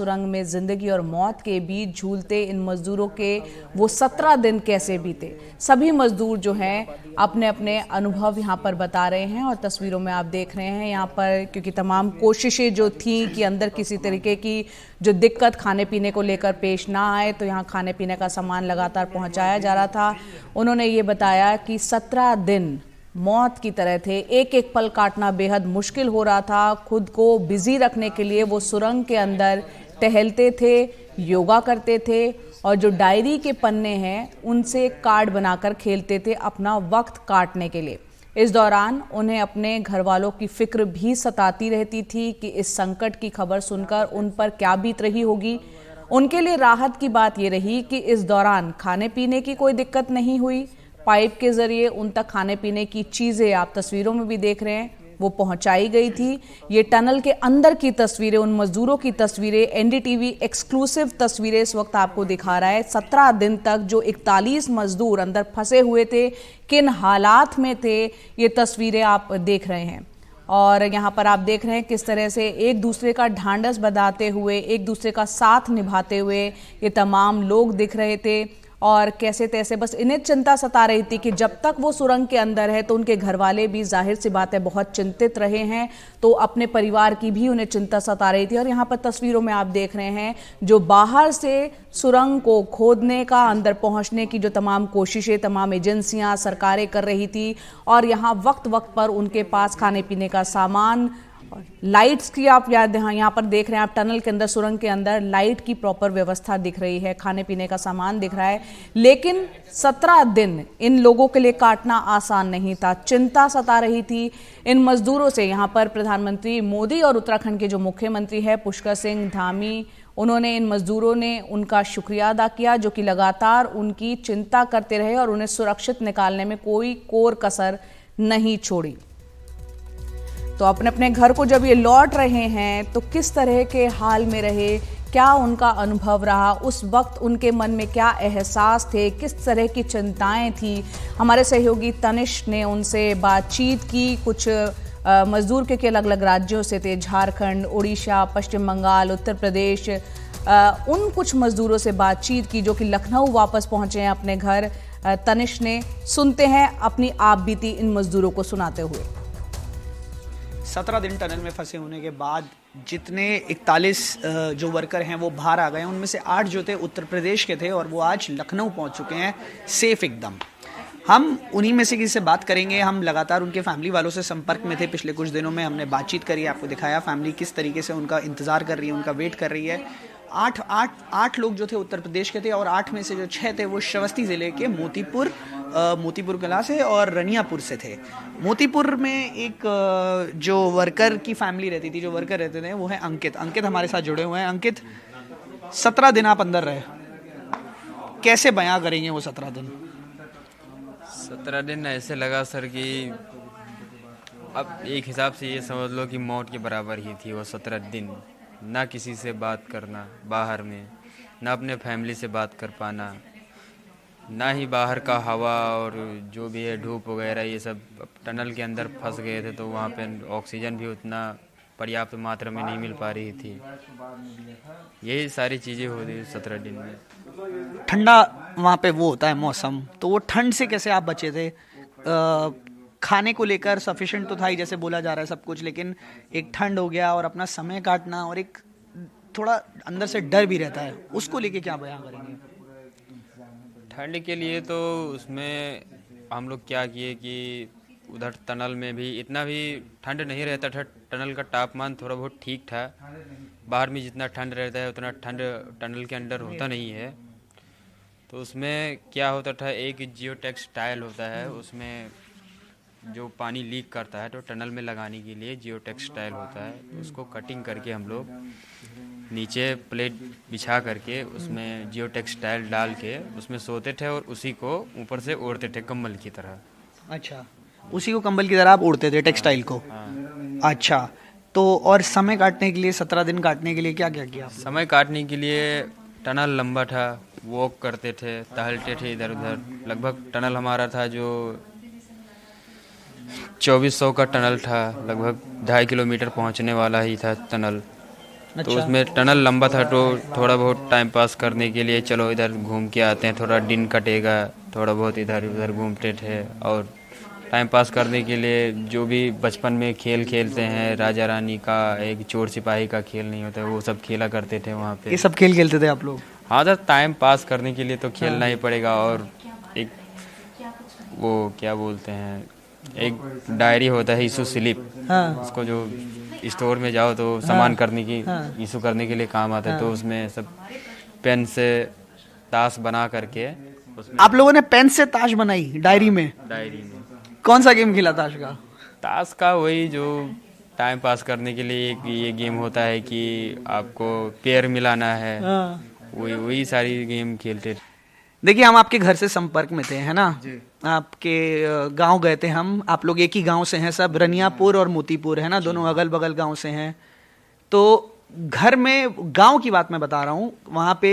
सुरंग में जिंदगी और मौत के बीच झूलते इन मजदूरों के वो 17 दिन कैसे बीते। सभी मजदूर जो हैं अपने अपने अनुभव यहाँ पर बता रहे हैं और तस्वीरों में आप देख रहे हैं यहाँ पर, क्योंकि तमाम कोशिशें जो थी कि अंदर किसी तरीके की जो दिक्कत खाने पीने को लेकर पेश ना आए, तो यहाँ खाने पीने का सामान लगातार पहुँचाया जा रहा था। उन्होंने ये बताया कि 17 दिन मौत की तरह थे, एक एक पल काटना बेहद मुश्किल हो रहा था। खुद को बिजी रखने के लिए वो सुरंग के अंदर टहलते थे, योगा करते थे और जो डायरी के पन्ने हैं उनसे कार्ड बनाकर खेलते थे अपना वक्त काटने के लिए। इस दौरान उन्हें अपने घर वालों की फिक्र भी सताती रहती थी कि इस संकट की खबर सुनकर उन पर क्या बीत रही होगी। उनके लिए राहत की बात ये रही कि इस दौरान खाने पीने की कोई दिक्कत नहीं हुई। पाइप के जरिए उन तक खाने पीने की चीजें, आप तस्वीरों में भी देख रहे हैं, वो पहुंचाई गई थी। ये टनल के अंदर की तस्वीरें, उन मजदूरों की तस्वीरें, एनडीटीवी एक्सक्लूसिव तस्वीरें इस वक्त आपको दिखा रहा है। 17 दिन तक जो 41 मजदूर अंदर फंसे हुए थे, किन हालात में थे, ये तस्वीरें आप देख रहे हैं। और यहाँ पर आप देख रहे हैं किस तरह से एक दूसरे का ढांढस बंधाते हुए, एक दूसरे का साथ निभाते हुए ये तमाम लोग दिख रहे थे। और कैसे तैसे बस इन्हें चिंता सता रही थी कि जब तक वो सुरंग के अंदर है तो उनके घर वाले भी जाहिर सी बात है बहुत चिंतित रहे हैं, तो अपने परिवार की भी उन्हें चिंता सता रही थी। और यहाँ पर तस्वीरों में आप देख रहे हैं जो बाहर से सुरंग को खोदने का, अंदर पहुंचने की जो तमाम कोशिशें तमाम एजेंसियां, सरकारें कर रही थी, और यहाँ वक्त वक्त पर उनके पास खाने पीने का सामान, लाइट्स की आप यहाँ पर देख रहे हैं, आप टनल के अंदर, सुरंग के अंदर लाइट की प्रॉपर व्यवस्था दिख रही है, खाने पीने का सामान दिख रहा है। लेकिन 17 दिन इन लोगों के लिए काटना आसान नहीं था, चिंता सता रही थी इन मजदूरों से। यहाँ पर प्रधानमंत्री मोदी और उत्तराखंड के जो मुख्यमंत्री है पुष्कर सिंह धामी, उन्होंने, इन मजदूरों ने उनका शुक्रिया अदा किया जो कि लगातार उनकी चिंता करते रहे और उन्हें सुरक्षित निकालने में कोई कोर कसर नहीं छोड़ी। तो अपने अपने घर को जब ये लौट रहे हैं तो किस तरह के हाल में रहे, क्या उनका अनुभव रहा, उस वक्त उनके मन में क्या एहसास थे, किस तरह की चिंताएं थी। हमारे सहयोगी तनिष्क ने उनसे बातचीत की। कुछ मजदूर के अलग अलग राज्यों से थे, झारखंड, उड़ीसा, पश्चिम बंगाल, उत्तर प्रदेश। उन कुछ मजदूरों से बातचीत की जो कि लखनऊ वापस पहुंचे हैं अपने घर। तनिष्क ने, सुनते हैं अपनी आप बीती इन मजदूरों को सुनाते हुए। 17 दिन टनल में फंसे होने के बाद जितने 41 जो वर्कर हैं वो बाहर आ गए हैं, उनमें से 8 जो थे उत्तर प्रदेश के थे और वो आज लखनऊ पहुंच चुके हैं सेफ एकदम। हम उन्हीं में से किसी से बात करेंगे। हम लगातार उनके फैमिली वालों से संपर्क में थे, पिछले कुछ दिनों में हमने बातचीत करी, आपको दिखाया फैमिली किस तरीके से उनका इंतज़ार कर रही है, उनका वेट कर रही है। आठ लोग जो थे उत्तर प्रदेश के थे और 8 में से जो 6 थे वो श्रावस्ती ज़िले के मोतीपुर कला से और रनियापुर से थे। मोतीपुर में एक जो वर्कर की फैमिली रहती थी, जो वर्कर रहते थे, वो है अंकित हमारे साथ जुड़े हुए हैं। अंकित, 17 दिन आप अंदर रहे, कैसे बयां करेंगे वो 17 दिन? 17 दिन ऐसे लगा सर कि अब एक हिसाब से ये समझ लो कि मौत के बराबर ही थी वो 17 दिन। ना किसी से बात करना बाहर में, ना अपने फैमिली से बात कर पाना, ना ही बाहर का हवा और जो भी है धूप वगैरह, ये सब। टनल के अंदर फंस गए थे तो वहाँ पे ऑक्सीजन भी उतना पर्याप्त मात्रा में नहीं मिल पा रही थी। यही सारी चीज़ें हो रही 17 दिन में। ठंडा वहाँ पे वो होता है मौसम, तो वो ठंड से कैसे आप बचे थे? खाने को लेकर सफिशिएंट तो था ही, जैसे बोला जा रहा है सब कुछ, लेकिन एक ठंड हो गया और अपना समय काटना और एक थोड़ा अंदर से डर भी रहता है, उसको लेके क्या बयां करेंगे? ठंड के लिए तो उसमें हम लोग क्या किए कि उधर टनल में भी इतना भी ठंड नहीं रहता था, टनल का तापमान थोड़ा बहुत ठीक था। बाहर में जितना ठंड रहता है उतना ठंड टनल के अंदर होता नहीं है। तो उसमें क्या होता था, एक जियो टेक्सटाइल होता है, उसमें जो पानी लीक करता है तो टनल में लगाने के लिए जियो टेक्सटाइल होता है, तो उसको कटिंग करके हम लोग नीचे प्लेट बिछा करके उसमें जियो टेक्सटाइल डाल के उसमें सोते थे और उसी को ऊपर से ओढ़ते थे कंबल की तरह। अच्छा, उसी को कंबल की तरह आप ओढ़ते थे, टेक्सटाइल को? हाँ। अच्छा, तो और समय काटने के लिए, 17 दिन काटने के लिए क्या क्या किया? समय काटने के लिए टनल लंबा था, वॉक करते थे, टहलते थे इधर उधर। लगभग टनल हमारा था जो 2400 का टनल था, लगभग 2.5 किलोमीटर पहुंचने वाला ही था टनल। तो अच्छा। उसमें टनल लंबा था तो थोड़ा बहुत टाइम पास करने के लिए चलो इधर घूम के आते हैं, थोड़ा दिन कटेगा, थोड़ा बहुत इधर उधर घूमते थे। और टाइम पास करने के लिए जो भी बचपन में खेल खेलते हैं, राजा रानी का, एक चोर सिपाही का खेल नहीं होता, वो सब खेला करते थे वहाँ पे। ये सब खेल खेलते थे आप लोग? हाँ सर, टाइम पास करने के लिए तो खेलना ही पड़ेगा। और एक वो क्या बोलते हैं, एक डायरी होता है इशू स्लिप, हाँ। उसको जो स्टोर में जाओ तो सामान करने की इशू करने के लिए काम आता है। तो उसमें सब पेन से ताश बना करके उसमें आप लोगों ने पेन से ताश बनाई डायरी में? डायरी में कौन सा गेम खेला ताश का? ताश का वही जो टाइम पास करने के लिए एक ये गेम होता है कि आपको पेयर मिलाना है, वही वही सारी गेम खेलते थे। देखिए, हम आपके घर से संपर्क में थे, है ना? आपके गांव गए थे हम। आप लोग एक ही गांव से हैं सब, रनियापुर और मोतीपुर, है ना? दोनों अगल बगल गांव से हैं। तो घर में, गांव की बात मैं बता रहा हूँ, वहाँ पे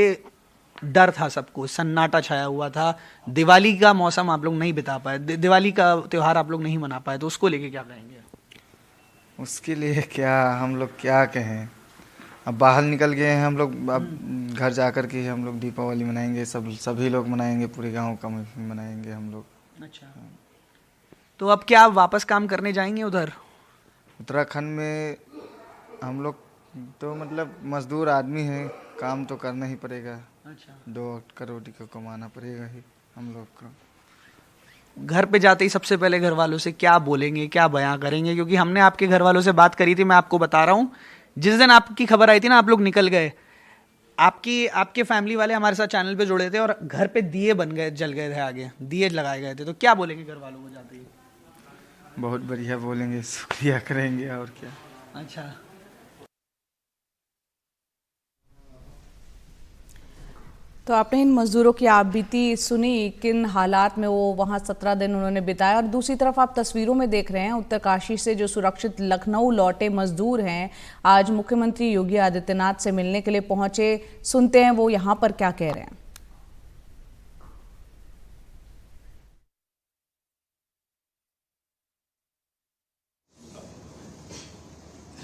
डर था सबको, सन्नाटा छाया हुआ था। दिवाली का मौसम आप लोग नहीं बिता पाए, दिवाली का त्योहार आप लोग नहीं मना पाए, तो उसको लेके क्या कहेंगे? उसके लिए क्या हम लोग क्या कहें, अब बाहर निकल गए हैं हम लोग, अब घर जा कर के हम लोग दीपावली मनाएंगे, सभी लोग मनाएंगे, पूरे गांव का मनाएंगे हम लोग। अच्छा, तो अब क्या वापस काम करने जाएंगे उधर? उत्तराखंड में हम लोग तो मतलब मजदूर आदमी हैं, काम तो करना ही पड़ेगा। अच्छा, 2 करोड़ का कमाना पड़ेगा ही हम लोग को। घर पे जाते ही सबसे पहले घर वालों से क्या बोलेंगे, क्या बयां करेंगे? क्योंकि हमने आपके घर वालों से बात करी थी, मैं आपको बता रहा हूँ, जिस दिन आपकी खबर आई थी ना, आप लोग निकल गए, आपके फैमिली वाले हमारे साथ चैनल पे जुड़े थे और घर पे दिए बन गए, जल गए थे, आगे दिए लगाए गए थे। तो क्या बोलेंगे घर वालों को जाते ही? बहुत बढ़िया बोलेंगे, शुक्रिया करेंगे और क्या। अच्छा, तो आपने इन मजदूरों की आप बीती सुनी, किन हालात में वो वहाँ 17 दिन उन्होंने बिताया। और दूसरी तरफ आप तस्वीरों में देख रहे हैं उत्तरकाशी से जो सुरक्षित लखनऊ लौटे मजदूर हैं, आज मुख्यमंत्री योगी आदित्यनाथ से मिलने के लिए पहुंचे। सुनते हैं वो यहाँ पर क्या कह रहे हैं।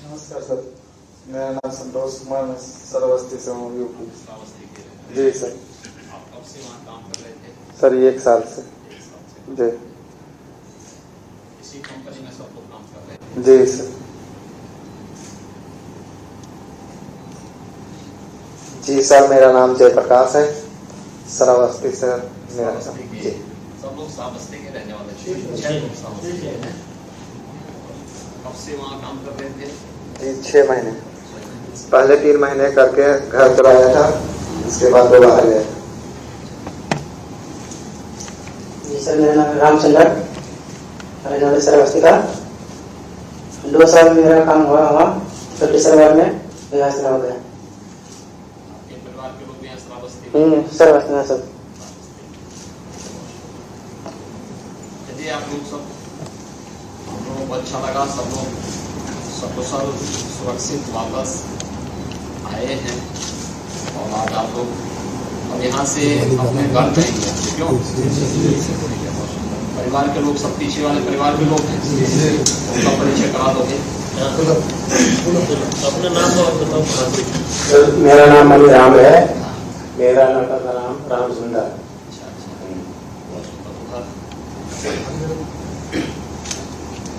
नमस्कार सर, मेरा नाम संतोष कुमार, मैं सरवस्ती से हूँ, यूपी। जी सर। आप कब से वहाँ काम कर रहे थे? सर 1 साल से। जी। इसी कंपनी में सब लोग काम कर रहे थे? जी सर। जी सर, मेरा नाम जयप्रकाश है, सरवस्ती से मेरा नाम। जी। सब लोग श्रावस्ती के रहने वाले थे? 6 लोग श्रावस्ती के हैं। कब से वहाँ काम कर रहे थे? जी 6 महीने। पहले 3 महीने करके घर चलाया था, उसके बाद वो बाहर गए। जी सर, मेरा नाम रामचंद्र, रहने वाले सरवस्ती का। 2 साल में मेरा काम हुआ वहाँ छोटे सरवार में, यहाँ से हो गया। आपके परिवार के लोग भी यहाँ श्रावस्ती में? सरवस्ती में सब। यदि आप लोग सब, हम लोगों को अच्छा लगा, सब लोग सकुशल सुरक्षित वापस आए हैं और आज आप लोग अब यहाँ से अपने घर जाएंगे, क्यों? परिवार के लोग सब पीछे वाले परिवार के लोग हैं, उनका परिचय करा दोगे? अपना नाम और बताओ। मेरा नाम मणि राम है, मेरा लड़का का नाम राम सुंदर।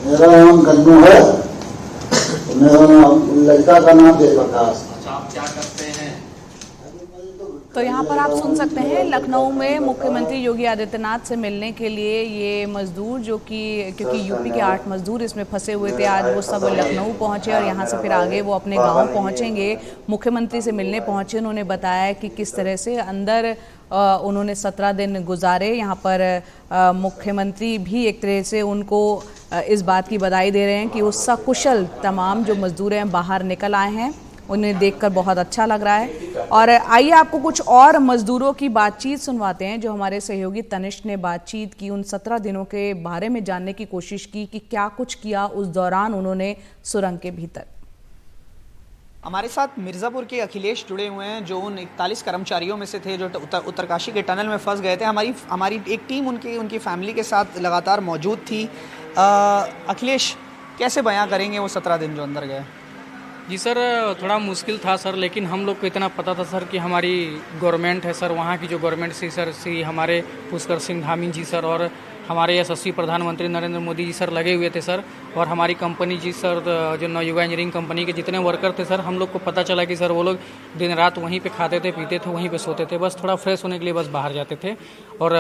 मेरा नाम गन्नू है, मेरा लड़का का नाम जयप्रकाश। अच्छा, आप क्या करते हैं? तो यहाँ पर आप सुन सकते हैं लखनऊ में मुख्यमंत्री योगी आदित्यनाथ से मिलने के लिए ये मजदूर, जो कि क्योंकि यूपी के 8 मजदूर इसमें फंसे हुए थे, आज वो सब लखनऊ पहुंचे और यहाँ से फिर आगे वो अपने गांव पहुंचेंगे। मुख्यमंत्री से मिलने पहुंचे, उन्होंने बताया कि किस तरह से अंदर उन्होंने 17 दिन गुजारे यहाँ पर। मुख्यमंत्री भी एक तरह से उनको इस बात की बधाई दे रहे हैं कि वो सकुशल तमाम जो मजदूर हैं बाहर निकल आए हैं, उन्हें देखकर बहुत अच्छा लग रहा है। और आइए आपको कुछ और मजदूरों की बातचीत सुनवाते हैं, जो हमारे सहयोगी तनिष्क ने बातचीत की, उन 17 दिनों के बारे में जानने की कोशिश की कि क्या कुछ किया उस दौरान उन्होंने सुरंग के भीतर। हमारे साथ मिर्ज़ापुर के अखिलेश जुड़े हुए हैं, जो उन 41 कर्मचारियों में से थे जो उत्तरकाशी के टनल में फंस गए थे। हमारी एक टीम उनकी फैमिली के साथ लगातार मौजूद थी। अखिलेश, कैसे बयां करेंगे वो 17 दिन जो अंदर गए? जी सर, थोड़ा मुश्किल था सर, लेकिन हम लोग को इतना पता था सर कि हमारी गवर्नमेंट है सर, वहाँ की जो गवर्नमेंट सी सर सी हमारे पुष्कर सिंह धामी जी सर और हमारे यशस्वी प्रधानमंत्री नरेंद्र मोदी जी सर लगे हुए थे सर, और हमारी कंपनी जी सर जो नवयुगा इंजीनियरिंग कंपनी के जितने वर्कर थे सर, हम लोग को पता चला कि सर वो लोग दिन रात वहीं पे खाते थे, पीते थे, वहीं पे सोते थे, बस थोड़ा फ्रेश होने के लिए बस बाहर जाते थे। और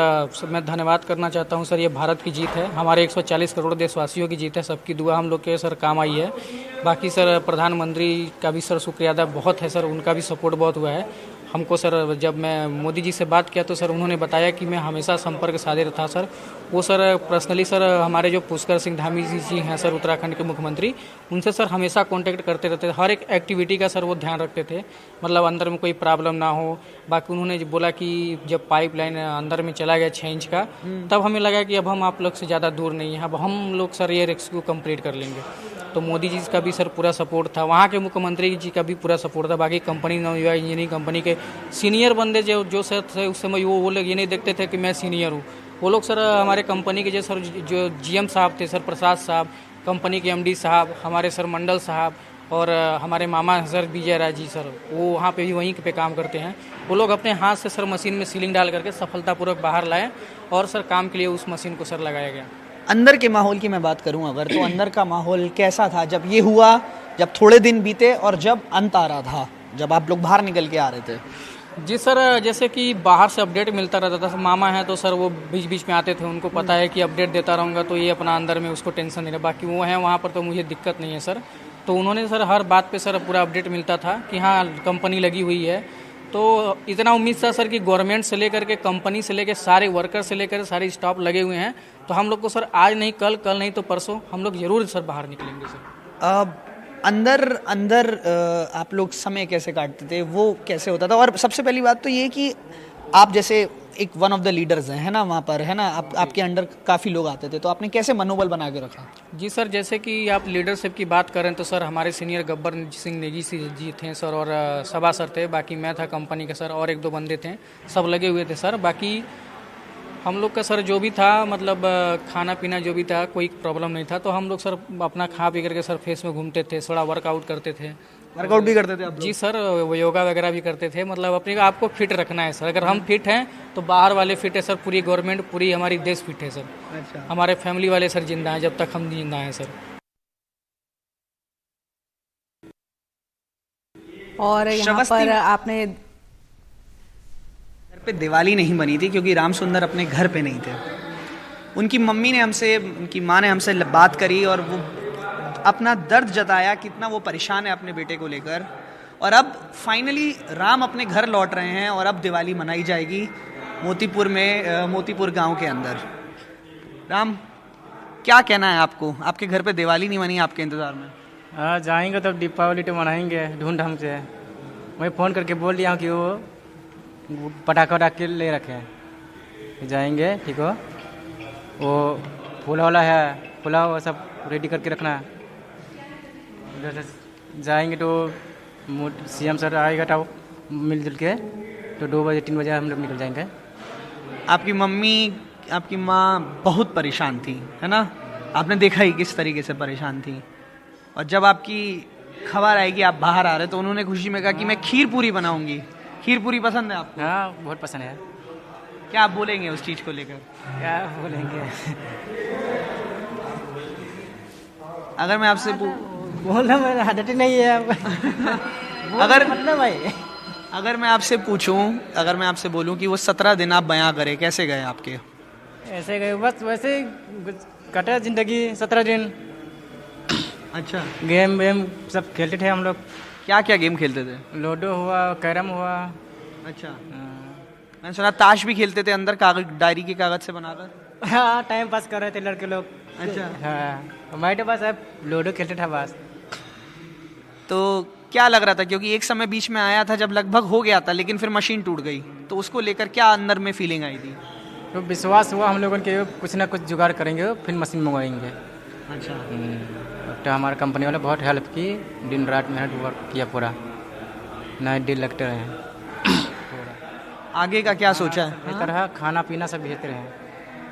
मैं धन्यवाद करना चाहता हूँ सर, ये भारत की जीत है, हमारे 140 करोड़ देशवासियों की जीत है, सबकी दुआ हम लोग के सर काम आई है। बाकी सर प्रधानमंत्री का भी सर शुक्रिया अदा बहुत है सर, उनका भी सपोर्ट बहुत हुआ है हमको सर। जब मैं मोदी जी से बात किया तो सर उन्होंने बताया कि मैं हमेशा संपर्क साधे था सर। वो सर पर्सनली सर हमारे जो पुष्कर सिंह धामी जी हैं सर, उत्तराखंड के मुख्यमंत्री, उनसे सर हमेशा कांटेक्ट करते रहते थे, हर एक एक्टिविटी का सर वो ध्यान रखते थे, मतलब अंदर में कोई प्रॉब्लम ना हो। बाकी उन्होंने बोला कि जब पाइपलाइन अंदर में चला गया 6 इंच का, तब हमें लगा कि अब हम आप लोग से ज़्यादा दूर नहीं है, अब हम लोग सर ये रेस्क्यू कंप्लीट कर लेंगे। तो मोदी जी का भी सर पूरा सपोर्ट था, वहाँ के मुख्यमंत्री जी का भी पूरा सपोर्ट था। बाकी कंपनी नवयुगा इंजीनियरिंग कंपनी के सीनियर बंदे जो सर थे उस समय, वो लोग ये नहीं देखते थे कि मैं सीनियर हूँ, वो लोग सर हमारे कंपनी के जो सर जो GM साहब थे सर, प्रसाद साहब, कंपनी के MD साहब, हमारे सर मंडल साहब और हमारे मामा सर विजय राज जी सर, वो वहाँ पे भी वहीं पे काम करते हैं। वो लोग अपने हाथ से सर मशीन में सीलिंग डाल करके सफलतापूर्वक बाहर लाए और सर काम के लिए उस मशीन को सर लगाया गया। अंदर के माहौल की मैं बात करूं अगर, तो अंदर का माहौल कैसा था जब ये हुआ, जब थोड़े दिन बीते और जब अंत आ रहा था, जब आप लोग बाहर निकल के आ रहे थे? जी सर, जैसे कि बाहर से अपडेट मिलता रहता था, मामा है तो सर वो बीच बीच में आते थे, उनको पता है कि अपडेट देता रहूँगा तो ये अपना अंदर में उसको टेंशन नहीं रहा। बाकी वो हैं वहाँ पर तो मुझे दिक्कत नहीं है सर, तो उन्होंने सर हर बात पे सर पूरा अपडेट मिलता था कि हाँ कंपनी लगी हुई है। तो इतना उम्मीद था सर कि गवर्नमेंट से लेकर के कंपनी से लेकर सारे वर्कर से लेकर सारे स्टाफ लगे हुए हैं, तो हम लोग को सर आज नहीं कल, कल नहीं तो परसों हम लोग ज़रूर सर बाहर निकलेंगे सर। अंदर आप लोग समय कैसे काटते थे, वो कैसे होता था? और सबसे पहली बात तो ये कि आप जैसे एक वन ऑफ द लीडर्स हैं, है ना, वहाँ पर, है ना, आपके अंडर काफ़ी लोग आते थे, तो आपने कैसे मनोबल बना के रखा? जी सर, जैसे कि आप लीडरशिप की बात करें तो सर हमारे सीनियर गब्बर सिंह नेगी जी थे सर, और सबा सर थे, बाकी मैं था कंपनी के सर, और 1-2 बंदे थे, सब लगे हुए थे सर। बाकी हम लोग का सर जो भी था, मतलब खाना पीना जो भी था, कोई प्रॉब्लम नहीं था, तो हम लोग सर अपना खा पी करके सर फेस में घूमते थे, थोड़ा वर्कआउट करते थे। वर्कआउट भी करते थे आप? जी सर, वो योगा वगैरह भी करते थे, मतलब अपने आप को फिट रखना है सर। अगर हम फिट हैं तो बाहर वाले फिट है सर, पूरी गवर्नमेंट, पूरी हमारी देश फिट है सर। अच्छा। हमारे फैमिली वाले सर जिंदा हैं जब तक हम जिंदा हैं सर। और यहाँ पर आपने पे दिवाली नहीं बनी थी क्योंकि राम सुंदर अपने घर पे नहीं थे। उनकी मम्मी ने हमसे, उनकी माँ ने हमसे बात करी और वो अपना दर्द जताया, कितना वो परेशान है अपने बेटे को लेकर। और अब फाइनली राम अपने घर लौट रहे हैं और अब दिवाली मनाई जाएगी मोतीपुर में, मोतीपुर गांव के अंदर। राम, क्या कहना है आपको? आपके घर पे दिवाली नहीं मनी आपके इंतज़ार में? हाँ, जाएंगे तब दीपावली तो मनाएंगे धूमधाम से। मैं फ़ोन करके बोल दिया हूँ कि वो पटाखा वटाखे ले रखे हैं, जाएंगे, ठीक हो। वो फूला वाला है, फूला वो सब रेडी करके रखना है। उधर से जाएंगे तो CM सर आएगा तो मिलजुल के, तो 2 बजे 3 बजे हम लोग निकल जाएंगे। आपकी मम्मी, आपकी माँ बहुत परेशान थी, है ना? आपने देखा ही किस तरीके से परेशान थी। और जब आपकी खबर आएगी आप बाहर आ रहे, तो उन्होंने खुशी में कहा कि मैं खीर पूरी बनाऊंगी। खीर पूरी पसंद है आपको? हाँ, बहुत पसंद है। क्या आप बोलेंगे उस चीज़ को लेकर? क्या बोलेंगे? अगर मैं आपसे बोलना मेरा आदत ही नहीं है। अगर मतलब भाई, अगर मैं आपसे पूछूं, अगर मैं आपसे बोलूं कि वो 17 दिन आप बयां करें, कैसे गए आपके? ऐसे गए, बस वैसे कटा जिंदगी 17 दिन। अच्छा। गेम वेम सब खेलते थे हम लोग। क्या क्या गेम खेलते थे? लूडो हुआ, कैरम हुआ। अच्छा। मैंने सुना ताश भी खेलते थे अंदर, कागज, डायरी के कागज से बनाकर। हाँ, टाइम पास कर रहे थे लड़के लोग। अच्छा। हाँ, मैं तो बस अब लूडो खेलते था बस। तो क्या लग रहा था, क्योंकि एक समय बीच में आया था जब लगभग हो गया था, लेकिन फिर मशीन टूट गई, तो उसको लेकर क्या अंदर में फीलिंग आई थी? तो विश्वास हुआ हम लोगों के कुछ ना कुछ जुगाड़ करेंगे, फिर मशीन मंगवाएंगे। अच्छा। तो हमारे कंपनी वाले बहुत हेल्प की, दिन रात मेहनत वर्क किया पूरा, नाइट डे लगते रहे। आगे का क्या सोचा है? इस तरह खाना पीना सब भेजते रहे।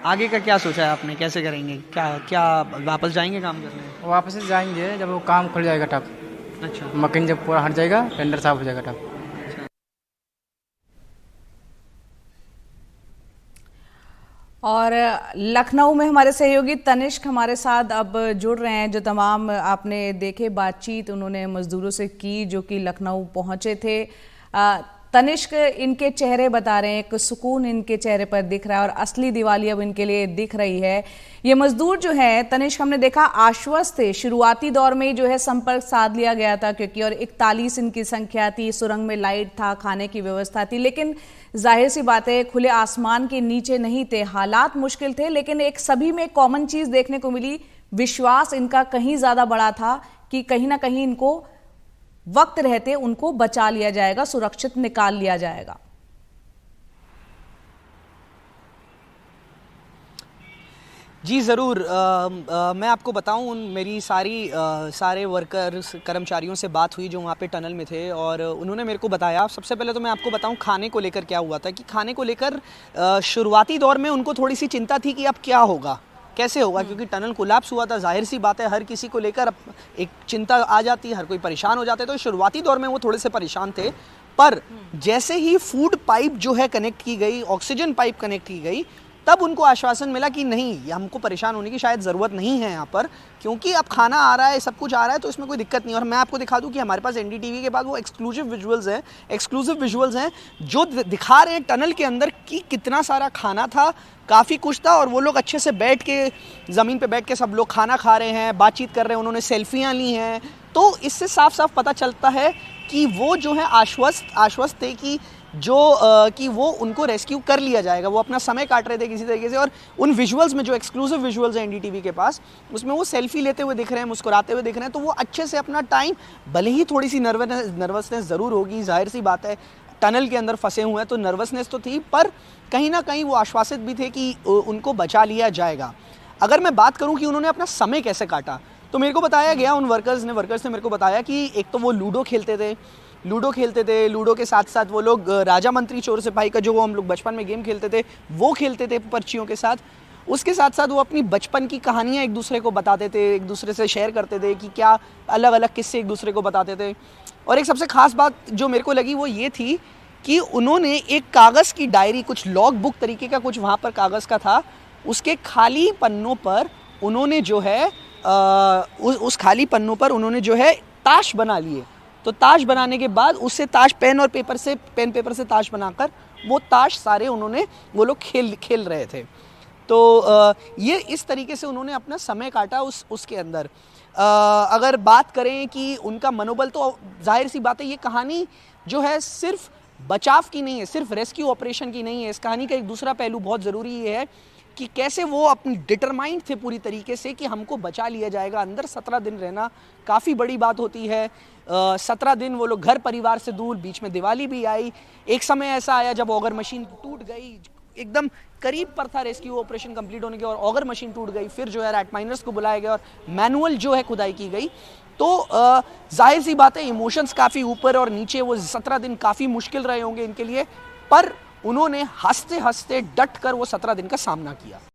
आगे का क्या सोचा है आपने, कैसे करेंगे? क्या क्या वापस जाएंगे काम करने? वापस जाएंगे जब वो काम खुल जाएगा तब। अच्छा। मकीन जब पूरा हट जाएगा टेंडर साफ हो जाएगा तब। और लखनऊ में हमारे सहयोगी तनिष्क हमारे साथ अब जुड़ रहे हैं। जो तमाम आपने देखे बातचीत उन्होंने मजदूरों से की जो कि लखनऊ पहुंचे थे। तनिष्क, इनके चेहरे बता रहे हैं, एक सुकून इनके चेहरे पर दिख रहा है और असली दिवाली अब इनके लिए दिख रही है। ये मजदूर जो है तनिष्क, हमने देखा आश्वस्त थे, शुरुआती दौर में जो है संपर्क साध लिया गया था क्योंकि और 41 इनकी संख्या थी, सुरंग में लाइट था, खाने की व्यवस्था थी, लेकिन जाहिर सी बात है खुले आसमान के नीचे नहीं थे, हालात मुश्किल थे, लेकिन एक सभी में कॉमन चीज देखने को मिली, विश्वास इनका कहीं ज्यादा बड़ा था कि कहीं ना कहीं इनको वक्त रहते उनको बचा लिया जाएगा, सुरक्षित निकाल लिया जाएगा। जी ज़रूर। मैं आपको बताऊं, मेरी सारे वर्कर्स कर्मचारियों से बात हुई जो वहाँ पे टनल में थे और उन्होंने मेरे को बताया। सबसे पहले तो मैं आपको बताऊं खाने को लेकर क्या हुआ था कि खाने को लेकर शुरुआती दौर में उनको थोड़ी सी चिंता थी कि अब क्या होगा, कैसे होगा, क्योंकि टनल कोलैप्स हुआ था। जाहिर सी बात है हर किसी को लेकर अब एक चिंता आ जाती है, हर कोई परेशान हो जाते हैं। तो शुरुआती दौर में वो थोड़े से परेशान थे, पर जैसे ही फूड पाइप जो है कनेक्ट की गई, ऑक्सीजन पाइप कनेक्ट की गई, तब उनको आश्वासन मिला कि नहीं, हमको परेशान होने की शायद ज़रूरत नहीं है यहाँ पर, क्योंकि अब खाना आ रहा है, सब कुछ आ रहा है, तो इसमें कोई दिक्कत नहीं। और मैं आपको दिखा दूँ कि हमारे पास एनडीटीवी के बाद वो एक्सक्लूसिव विजुअल्स हैं जो दिखा रहे हैं टनल के अंदर कि कितना सारा खाना था, काफ़ी कुछ था, और वो लोग अच्छे से बैठ के ज़मीन पे बैठ के सब लोग खाना खा रहे हैं, बातचीत कर रहे हैं, उन्होंने सेल्फियाँ ली हैं। तो इससे साफ साफ पता चलता है कि वो जो है आश्वस्त थे कि वो उनको रेस्क्यू कर लिया जाएगा। वो अपना समय काट रहे थे किसी तरीके से। और उन विजुअल्स में जो एक्सक्लूसिव विजुअल्स हैं एनडीटीवी के पास, उसमें वो सेल्फी लेते हुए दिख रहे हैं, मुस्कुराते हुए दिख रहे हैं। तो वो अच्छे से अपना टाइम, भले ही थोड़ी सी नर्वसनेस ज़रूर होगी, जाहिर सी बात है, टनल के अंदर फंसे हुए हैं तो नर्वसनेस तो थी, पर कहीं ना कहीं वो आश्वासित भी थे कि उनको बचा लिया जाएगा। अगर मैं बात करूं कि उन्होंने अपना समय कैसे काटा, तो मेरे को बताया गया, उन वर्कर्स ने मेरे को बताया कि एक तो वो लूडो खेलते थे, लूडो के साथ साथ वो लोग राजा मंत्री चोर सिपाही का जो हम लोग बचपन में गेम खेलते थे वो खेलते थे पर्चियों के साथ। उसके साथ साथ वो अपनी बचपन की कहानियाँ एक दूसरे को बताते थे, एक दूसरे से शेयर करते थे कि क्या अलग अलग किस्से एक दूसरे को बताते थे। और एक सबसे ख़ास बात जो मेरे को लगी वो ये थी कि उन्होंने एक कागज़ की डायरी, कुछ लॉग बुक तरीके का कुछ वहाँ पर कागज़ का था, उसके खाली पन्नों पर उन्होंने जो है उस खाली पन्नों पर उन्होंने जो है ताश बना लिए। तो ताश बनाने के बाद उससे ताश पेन पेपर से ताश बनाकर वो ताश सारे वो लोग खेल रहे थे। तो ये इस तरीके से उन्होंने अपना समय काटा उसके अंदर। अगर बात करें कि उनका मनोबल, तो जाहिर सी बात है ये कहानी जो है सिर्फ बचाव की नहीं है, सिर्फ रेस्क्यू ऑपरेशन की नहीं है। इस कहानी का एक दूसरा पहलू बहुत ज़रूरी ये है कि कैसे वो अपनी डिटरमाइंड थे पूरी तरीके से कि हमको बचा लिया जाएगा। अंदर 17 दिन रहना काफ़ी बड़ी बात होती है। 17 दिन वो लोग घर परिवार से दूर, बीच में दिवाली भी आई। एक समय ऐसा आया जब ऑगर मशीन टूट गई, एकदम करीब पर था रेस्क्यू ऑपरेशन कंप्लीट होने के, और ऑगर मशीन टूट गई। फिर जो है रैट माइनर्स को बुलाया गया और मैनुअल जो है खुदाई की गई। तो जाहिर सी बात है इमोशंस काफ़ी ऊपर और नीचे, वो 17 दिन काफ़ी मुश्किल रहे होंगे इनके लिए, पर उन्होंने हंसते हंसते डट कर वो 17 दिन का सामना किया।